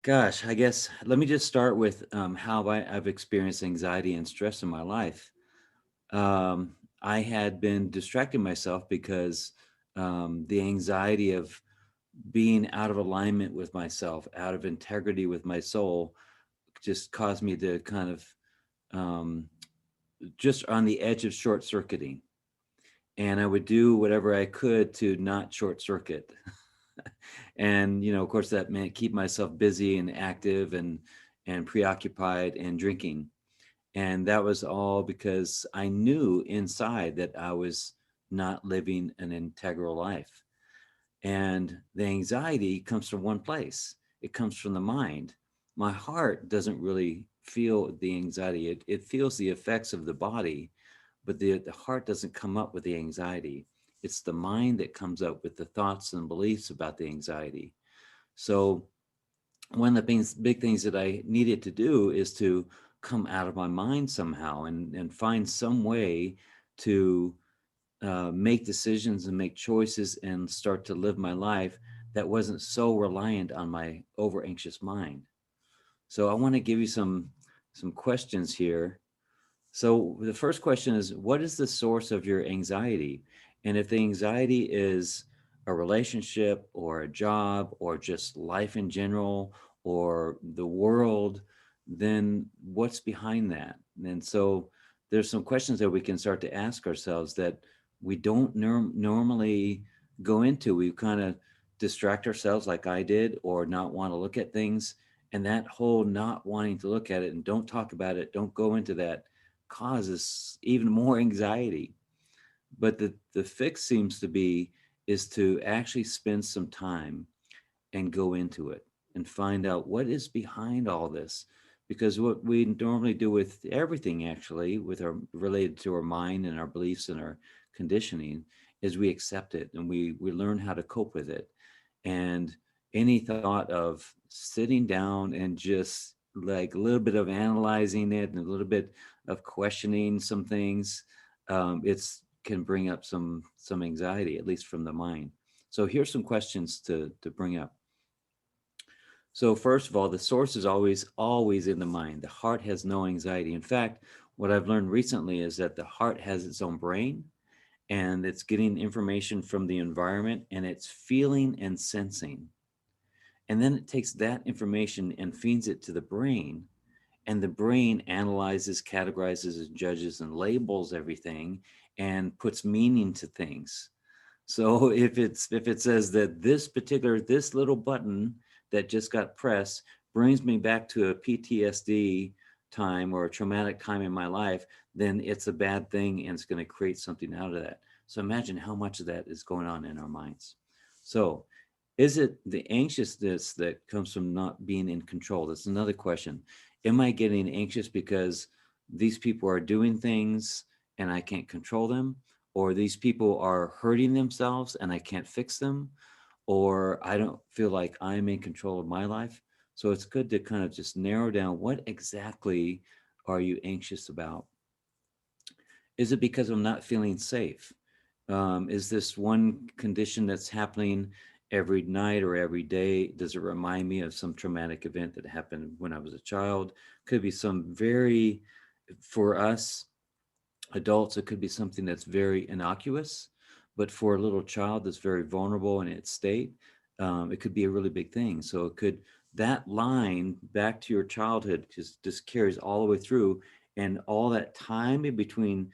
Gosh, I guess let me just start with how I've experienced anxiety and stress in my life. I had been distracting myself because the anxiety of being out of alignment with myself, out of integrity with my soul, just caused me to kind of um, just on the edge of short circuiting. And I would do whatever I could to not short circuit. And of course that meant keep myself busy and active and preoccupied and drinking. And that was all because I knew inside that I was not living an integral life. And the anxiety comes from one place. It comes from the mind. My heart doesn't really feel the anxiety. It feels the effects of the body, but the heart doesn't come up with the anxiety. It's the mind that comes up with the thoughts and beliefs about the anxiety. So one of the big things that I needed to do is to come out of my mind somehow and find some way to make decisions and make choices and start to live my life that wasn't so reliant on my over anxious mind. So I want to give you some questions here. So the first question is, what is the source of your anxiety? And if the anxiety is a relationship or a job or just life in general or the world, then what's behind that? And so there's some questions that we can start to ask ourselves that we don't normally go into. We kind of distract ourselves like I did or not want to look at things. And that whole not wanting to look at it and don't talk about it, don't go into that causes even more anxiety. But the fix seems to be is to actually spend some time and go into it and find out what is behind all this. Because what we normally do with everything actually with our related to our mind and our beliefs and our conditioning is we accept it and we learn how to cope with it. And any thought of sitting down and just like a little bit of analyzing it and a little bit of questioning some things, it's can bring up some anxiety, at least from the mind. So here's some questions to bring up. So first of all, the source is always in the mind. The heart has no anxiety. In fact, what I've learned recently is that the heart has its own brain and it's getting information from the environment and it's feeling and sensing. And then it takes that information and feeds it to the brain, and the brain analyzes, categorizes, and judges and labels everything and puts meaning to things. So if it says that this little button that just got pressed brings me back to a PTSD time or a traumatic time in my life, then it's a bad thing and it's going to create something out of that. So imagine how much of that is going on in our minds. So is it the anxiousness that comes from not being in control? That's another question. Am I getting anxious because these people are doing things and I can't control them? Or these people are hurting themselves and I can't fix them? Or I don't feel like I'm in control of my life? So it's good to kind of just narrow down what exactly are you anxious about? Is it because I'm not feeling safe? Is this one condition that's happening every night or every day? Does it remind me of some traumatic event that happened when I was a child? Could be some very, for us adults, it could be something that's very innocuous, but for a little child that's very vulnerable in its state, it could be a really big thing. So it could, that line back to your childhood just carries all the way through, and all that time in between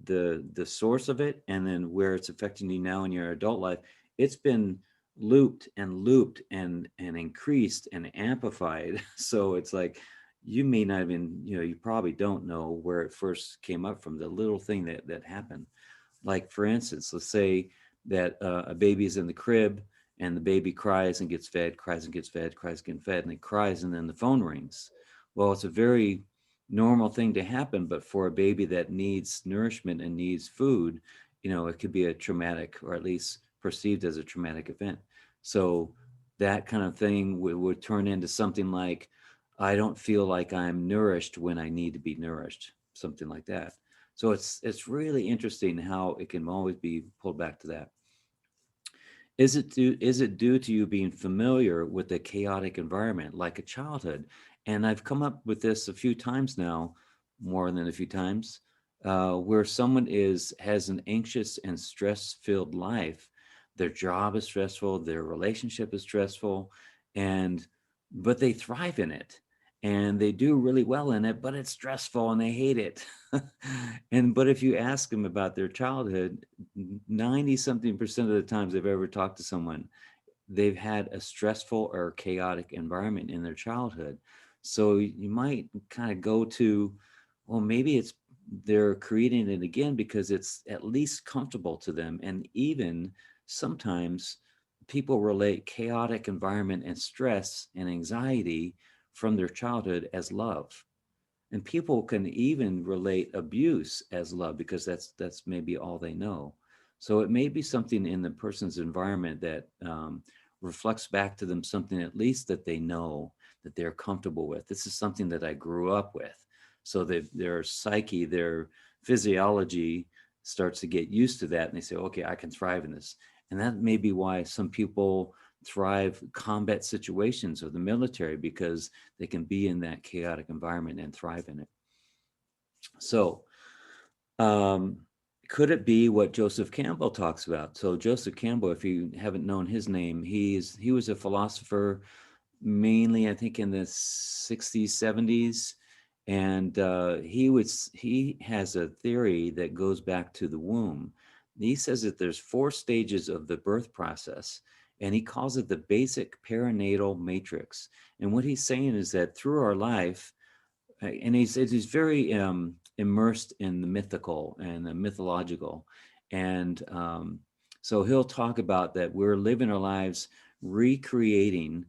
the source of it and then where it's affecting you now in your adult life, it's been looped and looped and increased and amplified. So it's like you may not even, you probably don't know where it first came up from, the little thing that happened. Like for instance, let's say that a baby is in the crib and the baby cries and gets fed, cries and gets fed, cries and gets fed, and it cries and then the phone rings. Well, it's a very normal thing to happen, but for a baby that needs nourishment and needs food, it could be a traumatic, or at least perceived as a traumatic event. So that kind of thing would turn into something like, I don't feel like I'm nourished when I need to be nourished, something like that. So it's really interesting how it can always be pulled back to that. Is it due to you being familiar with a chaotic environment like a childhood? And I've come up with this a few times now, more than a few times, where someone is has an anxious and stress-filled life. Their job is stressful, their relationship is stressful, and but they thrive in it and they do really well in it, but it's stressful and they hate it. And but if you ask them about their childhood, 90 something percent of the times they've ever talked to someone, they've had a stressful or chaotic environment in their childhood. So you might kind of go to, well, maybe it's they're creating it again because it's at least comfortable to them. And even sometimes people relate chaotic environment and stress and anxiety from their childhood as love, and people can even relate abuse as love because that's maybe all they know. So it may be something in the person's environment that reflects back to them something at least that they know, that they're comfortable with. This is something that I grew up with. So their psyche, their physiology starts to get used to that, and they say, okay, I can thrive in this. And that may be why some people thrive combat situations or the military, because they can be in that chaotic environment and thrive in it. So, um, could it be what Joseph Campbell talks about? So, Joseph Campbell, if you haven't known his name, he was a philosopher mainly, I think, in the 60s, 70s. And he has a theory that goes back to the womb. He says that there's four stages of the birth process, and he calls it the basic perinatal matrix. And what he's saying is that through our life, and he's very immersed in the mythical and the mythological, and so he'll talk about that we're living our lives recreating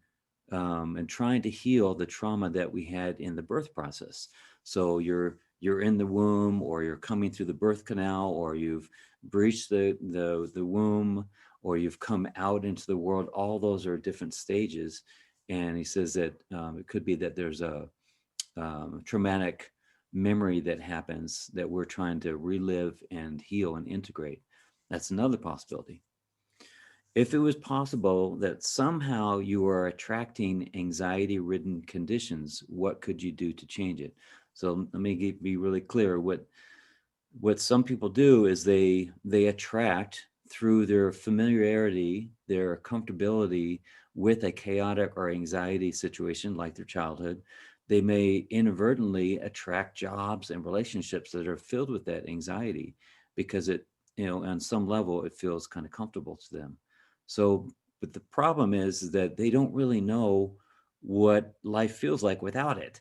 and trying to heal the trauma that we had in the birth process. So you're in the womb, or you're coming through the birth canal, or you've breached the womb, or you've come out into the world. All those are different stages, and he says that it could be that there's a traumatic memory that happens that we're trying to relive and heal and integrate. That's another possibility. If it was possible that somehow you are attracting anxiety ridden conditions, what could you do to change it? So let me be really clear. What some people do is they attract through their familiarity, their comfortability with a chaotic or anxiety situation like their childhood. They may inadvertently attract jobs and relationships that are filled with that anxiety because it, on some level it feels kind of comfortable to them. So but the problem is that they don't really know what life feels like without it.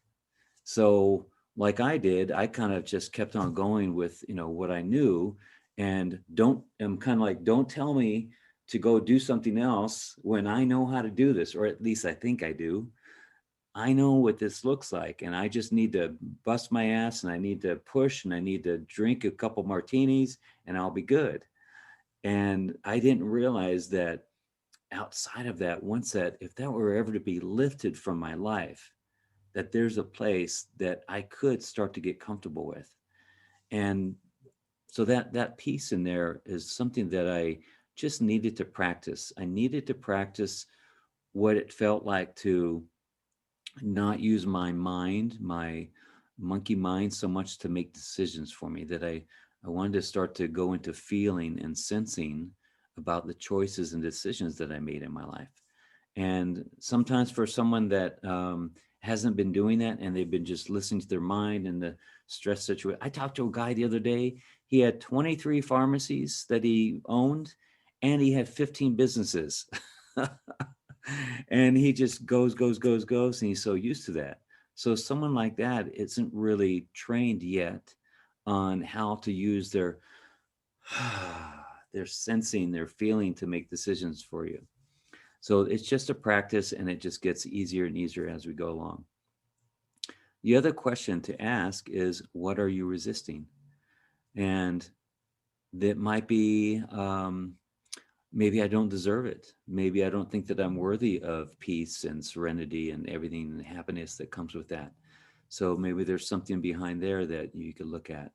So, like I did, I kind of just kept on going with, what I knew, and I'm kind of like, don't tell me to go do something else when I know how to do this, or at least I think I do. I know what this looks like, and I just need to bust my ass, and I need to push, and I need to drink a couple martinis, and I'll be good. And I didn't realize that outside of that, once that, if that were ever to be lifted from my life, that there's a place that I could start to get comfortable with. And so that piece in there is something that I just needed to practice. I needed to practice what it felt like to not use my mind, my monkey mind, so much to make decisions for me, that I wanted to start to go into feeling and sensing about the choices and decisions that I made in my life. And sometimes for someone that hasn't been doing that and they've been just listening to their mind and the stress situation. I talked to a guy the other day. He had 23 pharmacies that he owned, and he had 15 businesses. And he just goes, and he's so used to that. So someone like that isn't really trained yet on how to use their their sensing, their feeling to make decisions for you. So it's just a practice, and it just gets easier and easier as we go along. The other question to ask is, what are you resisting? And that might be, maybe I don't deserve it. Maybe I don't think that I'm worthy of peace and serenity and everything and happiness that comes with that. So maybe there's something behind there that you could look at.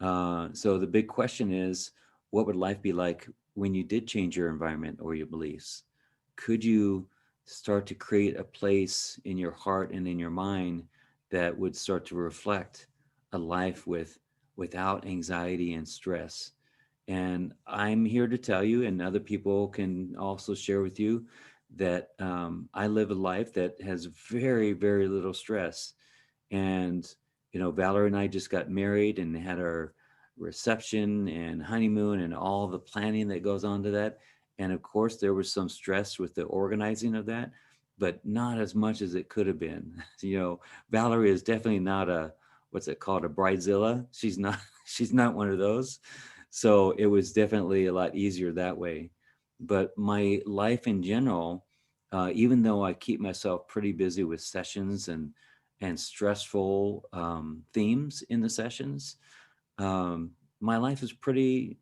So the big question is, what would life be like when you did change your environment or your beliefs, could you start to create a place in your heart and in your mind that would start to reflect a life without anxiety and stress? And I'm here to tell you, and other people can also share with you, that I live a life that has very, very little stress. And, Valerie and I just got married and had our reception and honeymoon and all the planning that goes on to that. And of course, there was some stress with the organizing of that, but not as much as it could have been. Valerie is definitely not what's it called, a bridezilla. She's not, she's not one of those. So it was definitely a lot easier that way. But my life in general, even though I keep myself pretty busy with sessions and stressful themes in the sessions, um, my life is pretty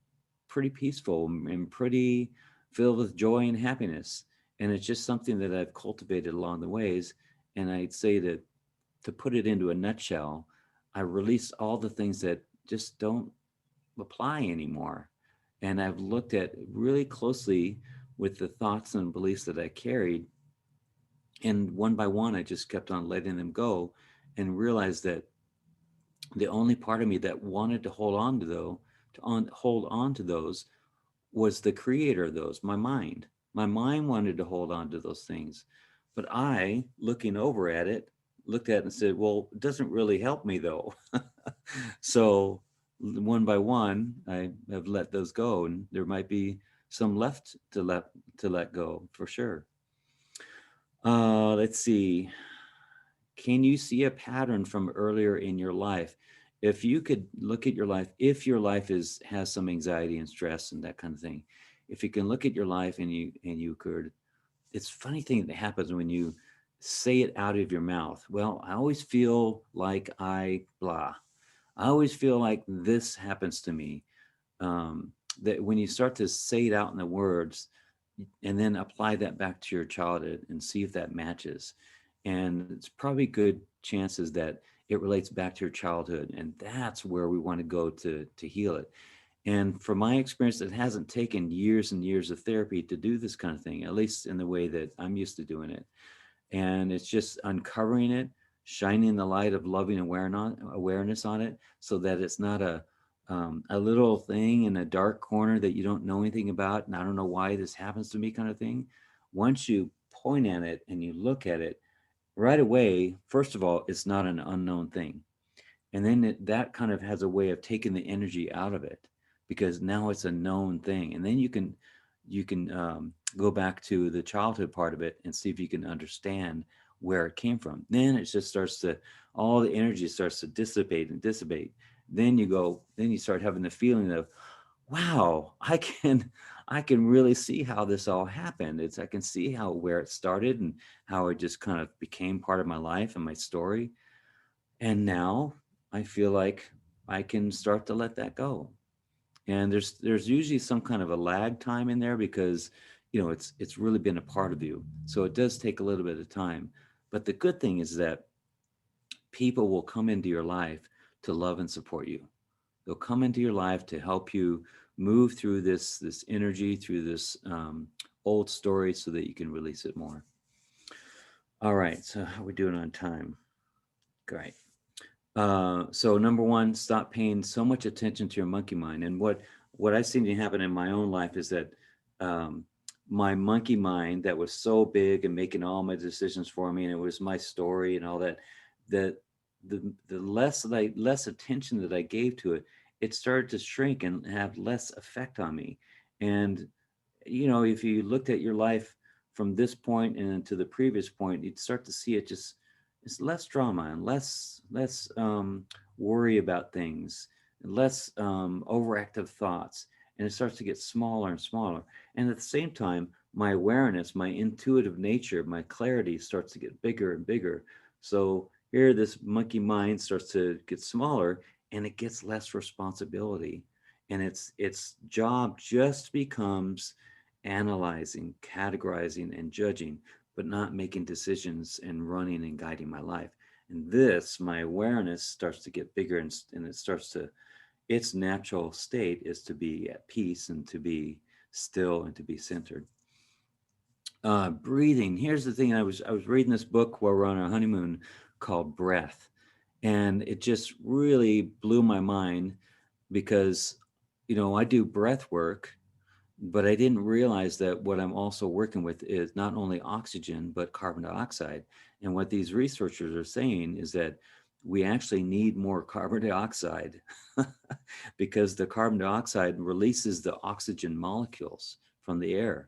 peaceful and pretty filled with joy and happiness. And it's just something that I've cultivated along the ways. And I'd say that, to put it into a nutshell, I release all the things that just don't apply anymore. And I've looked at really closely with the thoughts and beliefs that I carried. And one by one, I just kept on letting them go and realized that the only part of me that wanted to hold on to hold on to those was the creator of those, my mind. My mind wanted to hold on to those things. But I, looking over at it, looked at it and said, well, it doesn't really help me though. So one by one, I have let those go, and there might be some left to let go for sure. Let's see. Can you see a pattern from earlier in your life? If you could look at your life, if your life has some anxiety and stress and that kind of thing, if you can look at your life and you could, it's a funny thing that happens when you say it out of your mouth. Well, I always feel like I blah. I always feel like this happens to me. That when you start to say it out in the words and then apply that back to your childhood and see if that matches. And it's probably good chances that it relates back to your childhood. And that's where we want to go to heal it. And from my experience, it hasn't taken years and years of therapy to do this kind of thing, at least in the way that I'm used to doing it. And it's just uncovering it, shining the light of loving awareness on it, so that it's not a little thing in a dark corner that you don't know anything about, and I don't know why this happens to me kind of thing. Once you point at it and you look at it right away, first of all, it's not an unknown thing, and then that kind of has a way of taking the energy out of it, because now it's a known thing. And then you can go back to the childhood part of it and see if you can understand where it came from. Then it just starts to, all the energy starts to dissipate and dissipate. Then you start having the feeling of, wow, I can really see how this all happened. I can see how, where it started and how it just kind of became part of my life and my story. And now I feel like I can start to let that go. And there's usually some kind of a lag time in there, because it's really been a part of you. So it does take a little bit of time. But the good thing is that people will come into your life to love and support you. They'll come into your life to help you move through this energy, through this old story, so that you can release it more. All right, so how are we doing on time? Great. So number one, stop paying so much attention to your monkey mind. And what I've seen happen in my own life is that um, my monkey mind, that was so big and making all my decisions for me, and it was my story and all that, that the less attention that I gave to it, it started to shrink and have less effect on me. And if you looked at your life from this point and to the previous point, you'd start to see it just, it's less drama and less worry about things, and less overactive thoughts, and it starts to get smaller and smaller. And at the same time, my awareness, my intuitive nature, my clarity starts to get bigger and bigger. So here, this monkey mind starts to get smaller, and it gets less responsibility, and its job just becomes analyzing, categorizing, and judging, but not making decisions and running and guiding my life. And this, my awareness starts to get bigger, and it starts to, its natural state is to be at peace and to be still and to be centered. Breathing. Here's the thing. I was reading this book while we're on our honeymoon called Breath, and it just really blew my mind because, I do breath work, but I didn't realize that what I'm also working with is not only oxygen but carbon dioxide. And what these researchers are saying is that we actually need more carbon dioxide because the carbon dioxide releases the oxygen molecules from the air.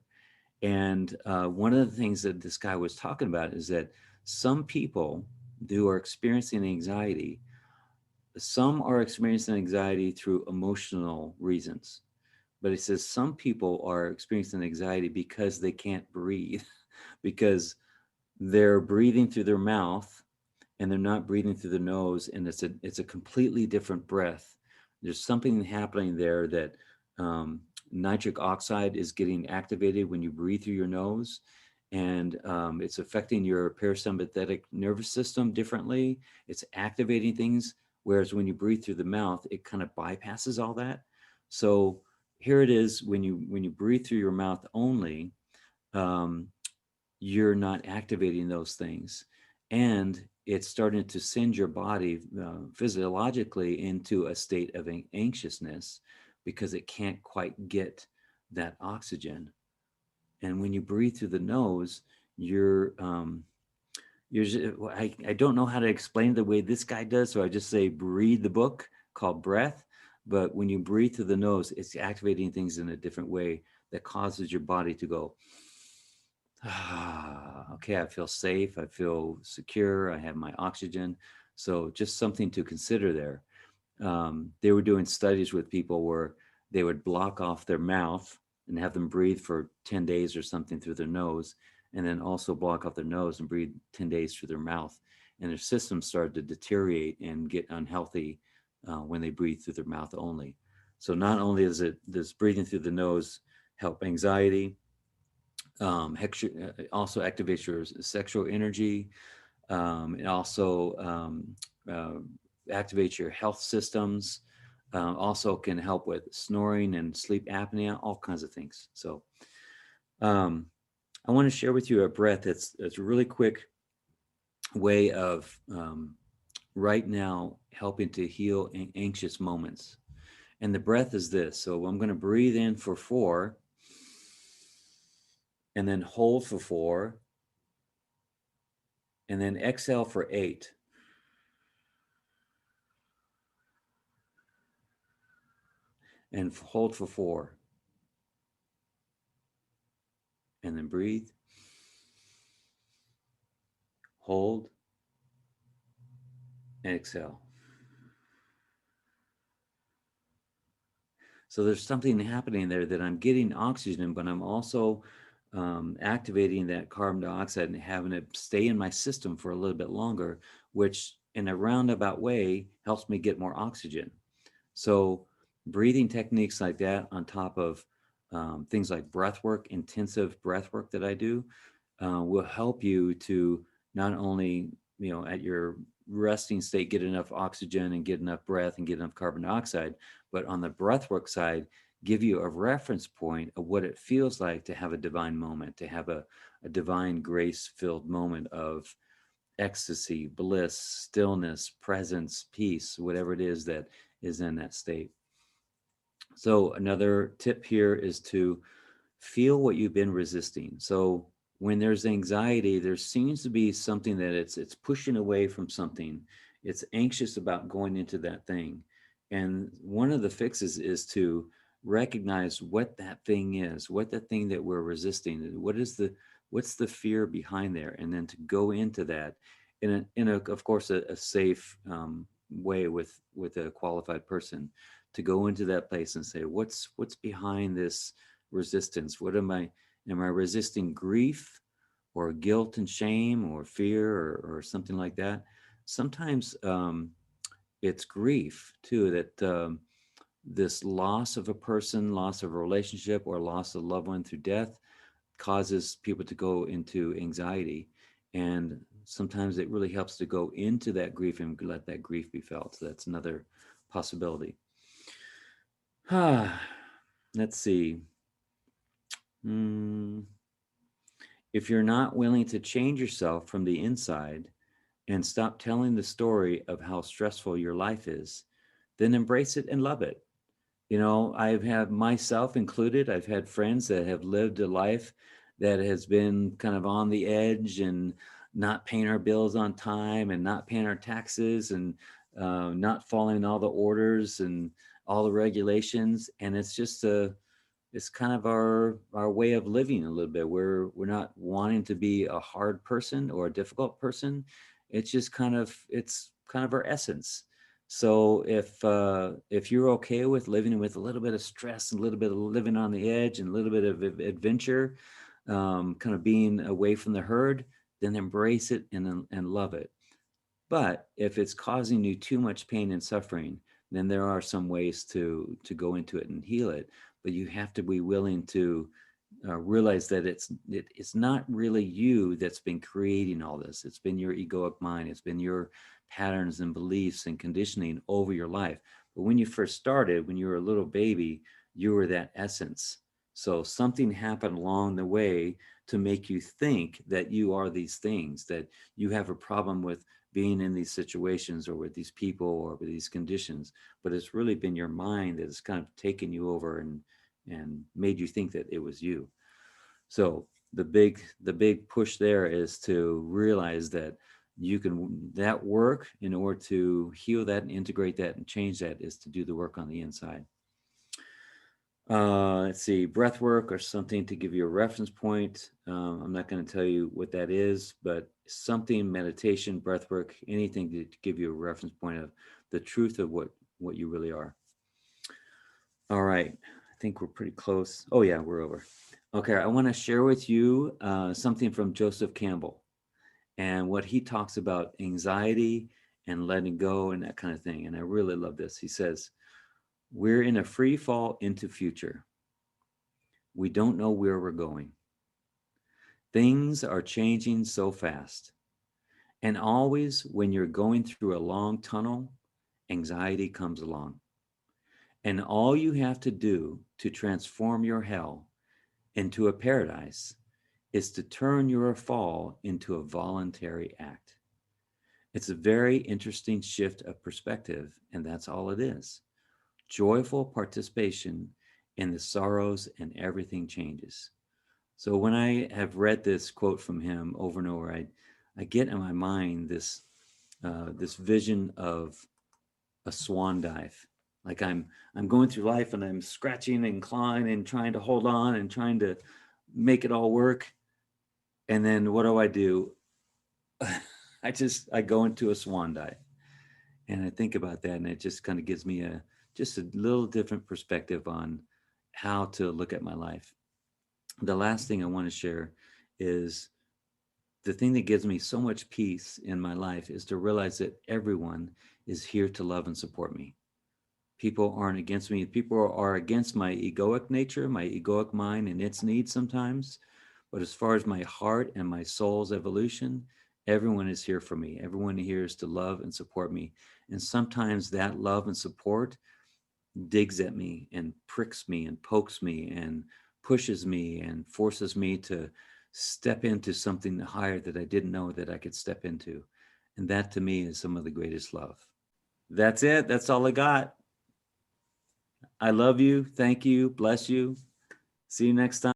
And one of the things that this guy was talking about is that some people who are experiencing anxiety, some are experiencing anxiety through emotional reasons. But he says some people are experiencing anxiety because they can't breathe, because they're breathing through their mouth and they're not breathing through the nose, and it's a completely different breath. There's something happening there that nitric oxide is getting activated when you breathe through your nose, and it's affecting your parasympathetic nervous system differently. It's activating things, whereas when you breathe through the mouth, it kind of bypasses all that. So here it is: when you breathe through your mouth only, um, you're not activating those things, and it's starting to send your body physiologically into a state of anxiousness because it can't quite get that oxygen. And when you breathe through the nose, you're I don't know how to explain the way this guy does, so I just say read the book called Breath. But when you breathe through the nose, it's activating things in a different way that causes your body to go, okay, I feel safe, I feel secure, I have my oxygen. So just something to consider there. They were doing studies with people where they would block off their mouth and have them breathe for 10 days or something through their nose, and then also block off their nose and breathe 10 days through their mouth. And their systems started to deteriorate and get unhealthy when they breathe through their mouth only. So not only does breathing through the nose help anxiety, also activates your sexual energy. It also uh, activates your health systems. Also can help with snoring and sleep apnea, all kinds of things. So um, I want to share with you a breath that's a really quick way of right now helping to heal anxious moments. And the breath is this. So I'm going to breathe in for 4 and then hold for 4 and then exhale for 8 and hold for 4 and then breathe, hold, and exhale. So there's something happening there that I'm getting oxygen, but I'm also activating that carbon dioxide and having it stay in my system for a little bit longer, which in a roundabout way helps me get more oxygen. So breathing techniques like that on top of things like breath work, intensive breath work that I do, will help you to not only, at your resting state, get enough oxygen and get enough breath and get enough carbon dioxide, but on the breathwork side, give you a reference point of what it feels like to have a divine moment, to have a divine grace filled moment of ecstasy, bliss, stillness, presence, peace, whatever it is that is in that state. So another tip here is to feel what you've been resisting. So when there's anxiety, there seems to be something that it's pushing away from something. It's anxious about going into that thing. And one of the fixes is to recognize what that thing is, what that thing that we're resisting, what's the fear behind there, and then to go into that in a of course a safe way with a qualified person, to go into that place and say, what's behind this resistance? What am I resisting grief or guilt and shame or fear or something like that? Sometimes it's grief too, that this loss of a person, loss of a relationship, or loss of a loved one through death causes people to go into anxiety. And sometimes it really helps to go into that grief and let that grief be felt. So that's another possibility. Let's see. Mm, if you're not willing to change yourself from the inside and stop telling the story of how stressful your life is, then embrace it and love it. I've had myself included, I've had friends that have lived a life that has been kind of on the edge and not paying our bills on time and not paying our taxes and not following all the orders and all the regulations. And it's kind of our way of living a little bit. We're not wanting to be a hard person or a difficult person. It's kind of our essence. So if you're okay with living with a little bit of stress and a little bit of living on the edge and a little bit of adventure, kind of being away from the herd, then embrace it and love it. But if it's causing you too much pain and suffering, then there are some ways to go into it and heal it. But you have to be willing to realize that it's not really you that's been creating all this. It's been your egoic mind. It's been your patterns and beliefs and conditioning over your life. But when you first started, when you were a little baby, you were that essence. So something happened along the way to make you think that you are these things, that you have a problem with being in these situations or with these people or with these conditions. But it's really been your mind that has kind of taken you over and made you think that it was you. So the big push there is to realize that you can that work in order to heal that and integrate that and change that is to do the work on the inside. Let's see, breath work or something to give you a reference point. I'm not going to tell you what that is, but something, meditation, breath work, anything to give you a reference point of the truth of what you really are. All right. I think we're pretty close. Oh, yeah, we're over. Okay. I want to share with you something from Joseph Campbell and what he talks about anxiety and letting go and that kind of thing. And I really love this. He says, we're in a free fall into future. We don't know where we're going. Things are changing so fast. And always when you're going through a long tunnel, anxiety comes along. And all you have to do to transform your hell into a paradise is to turn your fall into a voluntary act. It's a very interesting shift of perspective, and that's all it is. Joyful participation in the sorrows and everything changes. So when I have read this quote from him over and over, I get in my mind this vision of a swan dive. Like I'm going through life and I'm scratching and clawing and trying to hold on and trying to make it all work. And then what do? I go into a swan dive and I think about that, and it just kind of gives me just a little different perspective on how to look at my life. The last thing I want to share is the thing that gives me so much peace in my life is to realize that everyone is here to love and support me. People aren't against me. People are against my egoic nature, my egoic mind and its needs sometimes. But as far as my heart and my soul's evolution, everyone is here for me. Everyone here is to love and support me. And sometimes that love and support digs at me and pricks me and pokes me and pushes me and forces me to step into something higher that I didn't know that I could step into. And that to me is some of the greatest love. That's it. That's all I got. I love you. Thank you. Bless you. See you next time.